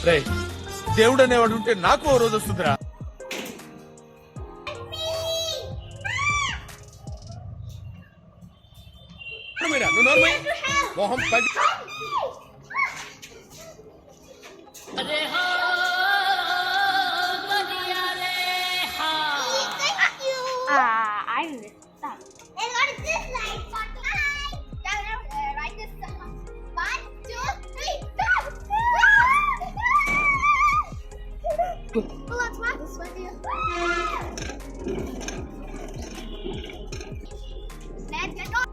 రే దేవుడు అనేవాడు ఉంటే నాకు ఓ రోజు వస్తుందిరా. మొహం పగి I will stop. And what is this like? Write this down. 1, 2, 3, stop! Well, let's watch this one, dear. Let's get going.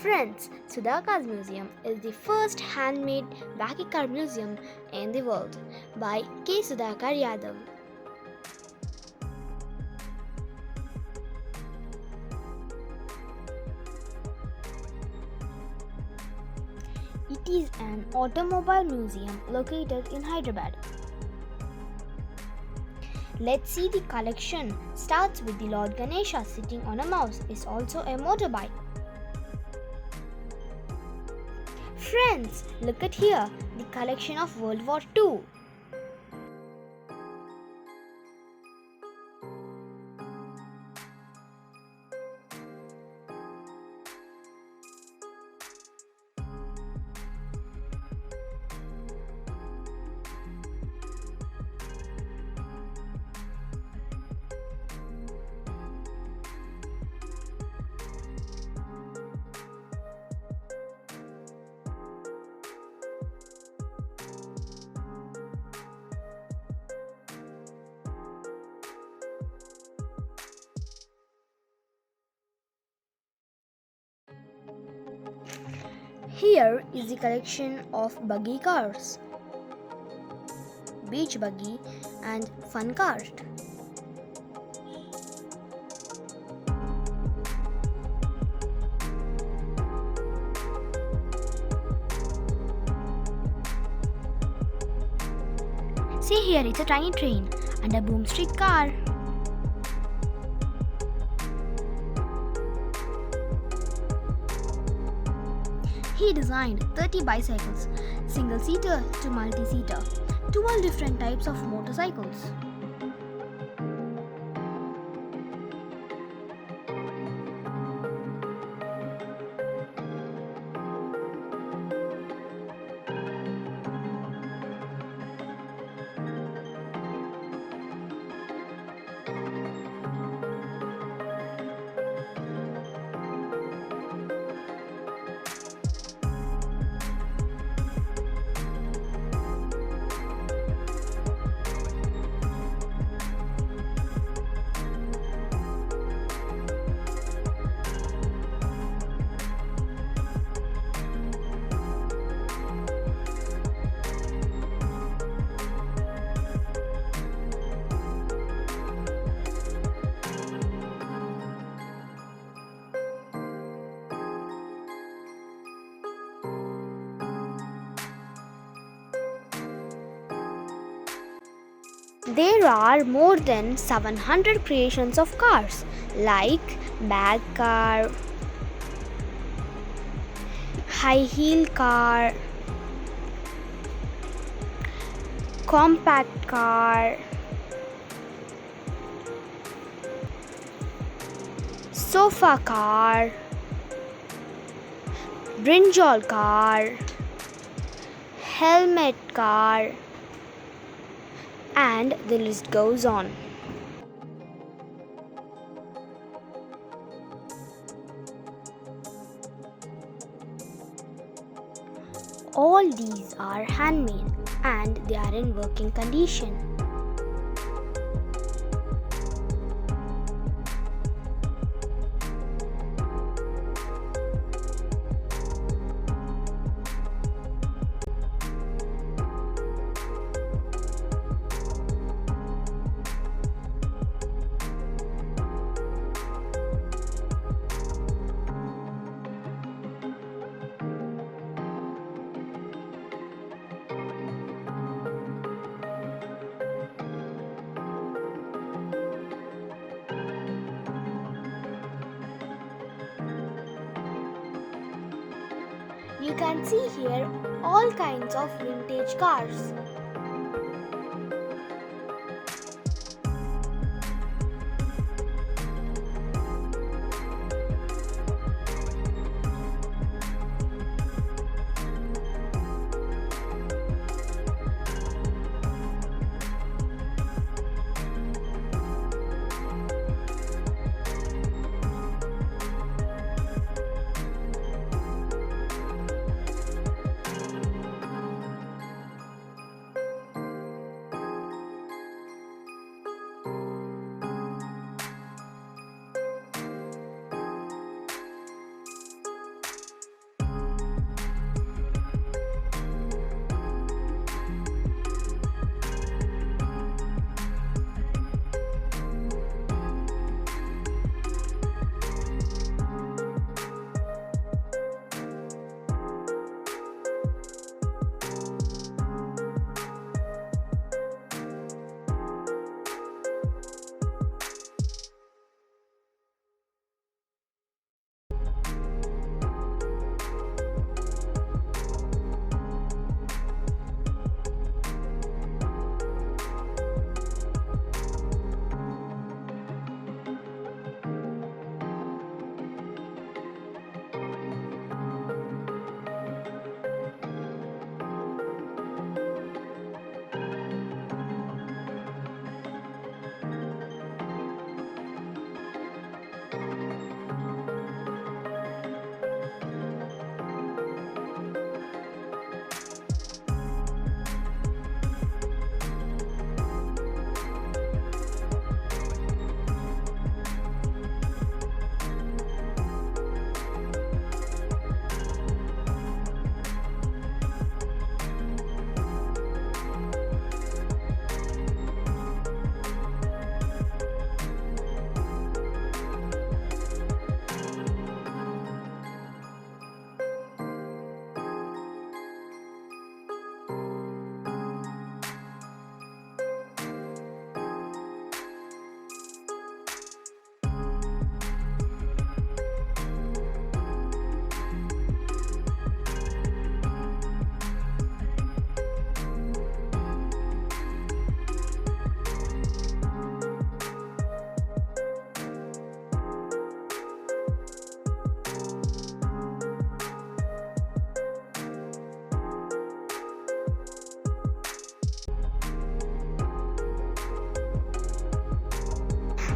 Friends, Sudha Car Museum is the first handmade Wacky car museum in the world by K. Sudhakar Yadav. It is an automobile museum located in Hyderabad. Let's see the collection. Starts with the Lord Ganesha sitting on a mouse. Is also a motorbike. Friends, look at here, the collection of World War II. Here is the collection of buggy cars, beach buggy and fun cart. See here, it's a tiny train and a boomstick car. He designed 30 bicycles, single-seater to multi-seater, 12 different types of motorcycles. There are more than 700 creations of cars like bag car, high heel car, compact car, sofa car, brinjal car, helmet car, and the list goes on. All these are handmade and they are in working condition. You can see here all kinds of vintage cars.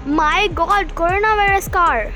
My god, coronavirus car!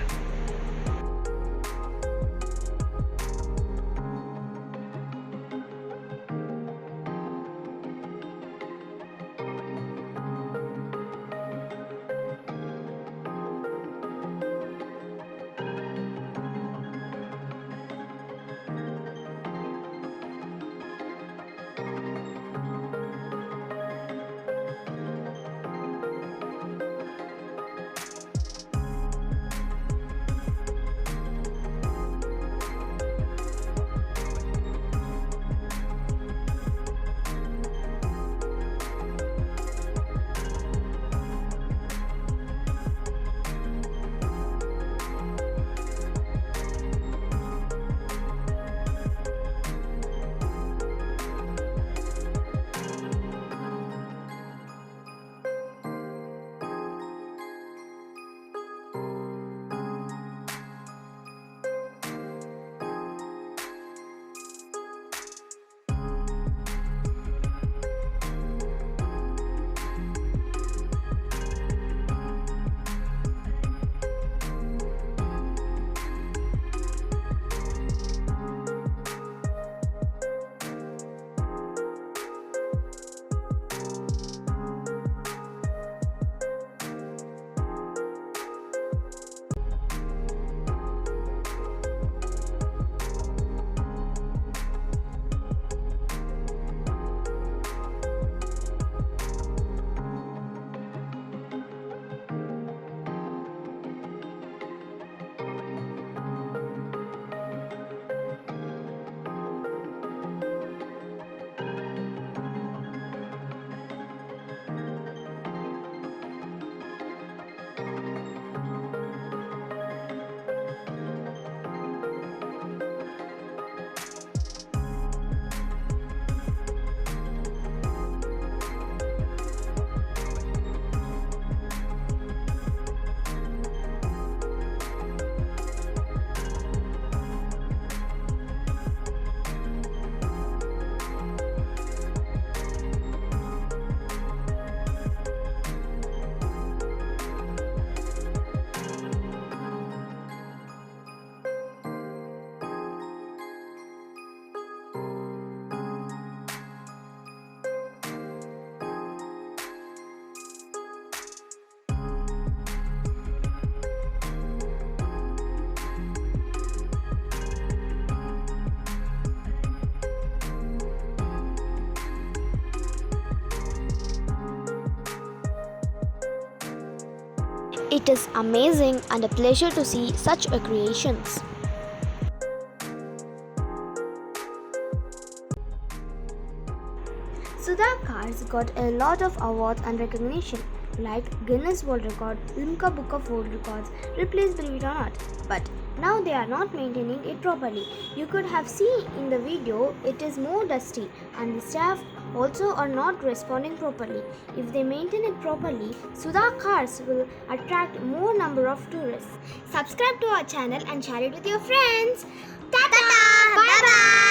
It is amazing and a pleasure to see such a creations. Sudha Cars got a lot of awards and recognition, like Guinness World Record, Limca Book of World Records, replaced believe it or not. But now they are not maintaining it properly. You could have seen in the video it is more dusty and the staff also are not responding properly. If they maintain it properly, Sudha Cars will attract more number of tourists. Subscribe to our channel and share it with your friends. Ta-ta! Bye-bye!